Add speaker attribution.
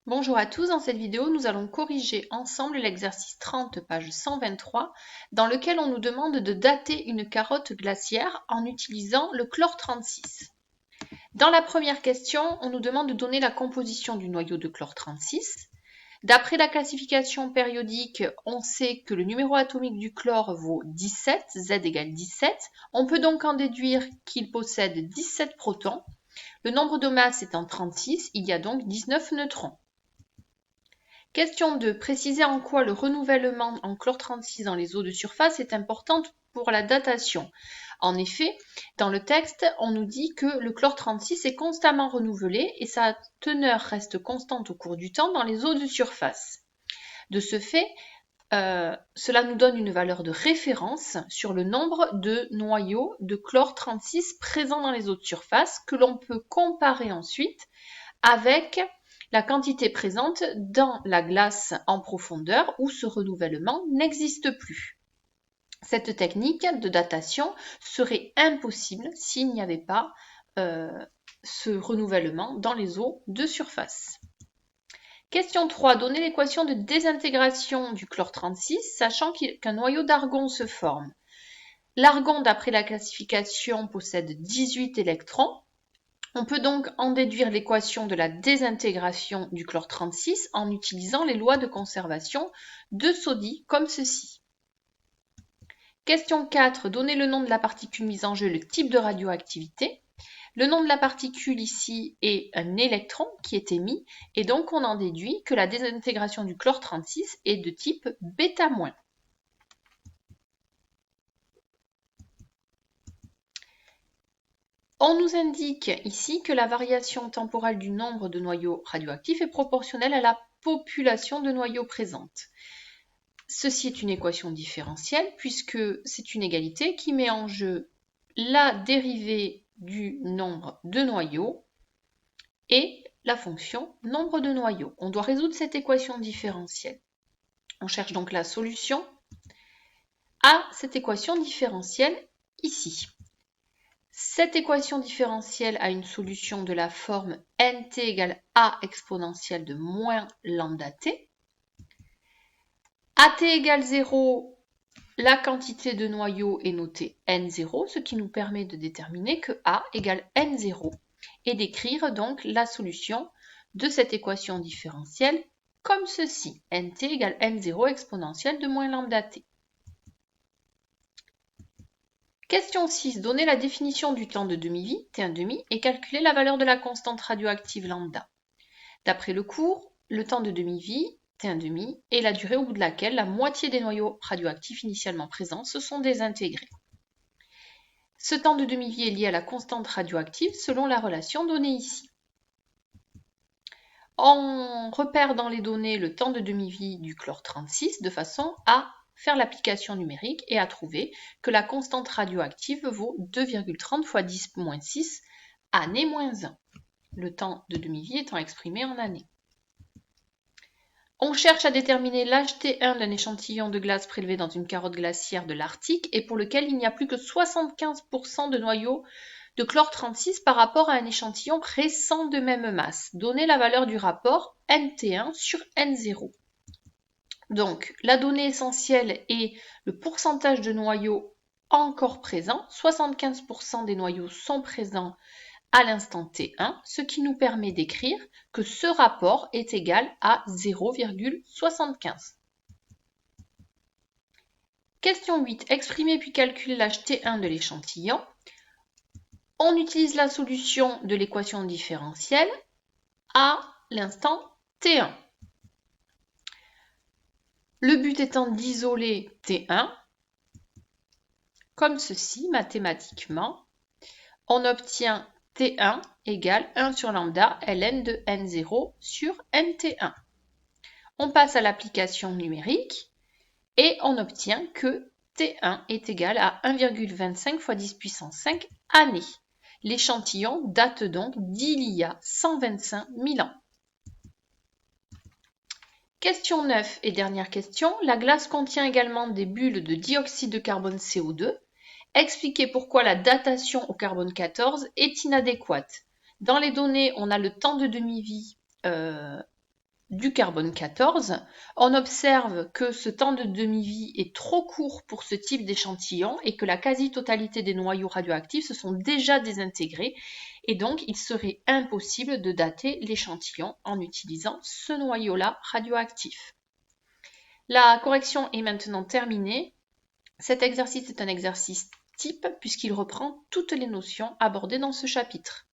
Speaker 1: Bonjour à tous, dans cette vidéo nous allons corriger ensemble l'exercice 30 page 123 dans lequel on nous demande de dater une carotte glaciaire en utilisant le chlore 36. Dans la première question, on nous demande de donner la composition du noyau de chlore 36. D'après la classification périodique, on sait que le numéro atomique du chlore vaut 17, Z égale 17. On peut donc en déduire qu'il possède 17 protons. Le nombre de masses étant 36, il y a donc 19 neutrons. Question 2. Préciser en quoi le renouvellement en chlore 36 dans les eaux de surface est important pour la datation. En effet, dans le texte, on nous dit que le chlore 36 est constamment renouvelé et sa teneur reste constante au cours du temps dans les eaux de surface. De ce fait, cela nous donne une valeur de référence sur le nombre de noyaux de chlore 36 présents dans les eaux de surface que l'on peut comparer ensuite avec la quantité présente dans la glace en profondeur où ce renouvellement n'existe plus. Cette technique de datation serait impossible s'il n'y avait pas ce renouvellement dans les eaux de surface. Question 3. Donner l'équation de désintégration du chlore 36, sachant qu'un noyau d'argon se forme. L'argon, d'après la classification, possède 18 électrons. On peut donc en déduire l'équation de la désintégration du chlore 36 en utilisant les lois de conservation de Soddy comme ceci. Question 4. Donner le nom de la particule mise en jeu, le type de radioactivité. Le nom de la particule ici est un électron qui est émis et donc on en déduit que la désintégration du chlore 36 est de type β-. On nous indique ici que la variation temporelle du nombre de noyaux radioactifs est proportionnelle à la population de noyaux présente. Ceci est une équation différentielle puisque c'est une égalité qui met en jeu la dérivée du nombre de noyaux et la fonction nombre de noyaux. On doit résoudre cette équation différentielle. On cherche donc la solution à cette équation différentielle ici. Cette équation différentielle a une solution de la forme nt égale a exponentielle de moins lambda t. At égale 0, la quantité de noyaux est notée n0, ce qui nous permet de déterminer que a égale n0 et d'écrire donc la solution de cette équation différentielle comme ceci, nt égale n0 exponentielle de moins lambda t. Question 6. Donner la définition du temps de demi-vie, T1,5, et calculer la valeur de la constante radioactive lambda. D'après le cours, le temps de demi-vie, T1,5, est la durée au bout de laquelle la moitié des noyaux radioactifs initialement présents se sont désintégrés. Ce temps de demi-vie est lié à la constante radioactive selon la relation donnée ici. On repère dans les données le temps de demi-vie du chlore 36 de façon à faire l'application numérique et à trouver que la constante radioactive vaut 2,30 fois 10-6 années-1, le temps de demi-vie étant exprimé en années. On cherche à déterminer l'âge T1 d'un échantillon de glace prélevé dans une carotte glaciaire de l'Arctique et pour lequel il n'y a plus que 75% de noyaux de chlore 36 par rapport à un échantillon récent de même masse. Donner la valeur du rapport NT1 sur N0. Donc, la donnée essentielle est le pourcentage de noyaux encore présents. 75% des noyaux sont présents à l'instant T1, ce qui nous permet d'écrire que ce rapport est égal à 0,75. Question 8. Exprimer puis calculer l'âge T1 de l'échantillon. On utilise la solution de l'équation différentielle à l'instant T1. Le but étant d'isoler T1, comme ceci, mathématiquement, on obtient T1 égale 1 sur lambda ln de N0 sur NT1. On passe à l'application numérique et on obtient que T1 est égal à 1,25 fois 10 puissance 5 années. L'échantillon date donc d'il y a 125 000 ans. Question 9 et dernière question. La glace contient également des bulles de dioxyde de carbone CO2. Expliquez pourquoi la datation au carbone 14 est inadéquate. Dans les données, on a le temps de demi-vie du carbone 14, on observe que ce temps de demi-vie est trop court pour ce type d'échantillon et que la quasi-totalité des noyaux radioactifs se sont déjà désintégrés et donc il serait impossible de dater l'échantillon en utilisant ce noyau-là radioactif. La correction est maintenant terminée. Cet exercice est un exercice type puisqu'il reprend toutes les notions abordées dans ce chapitre.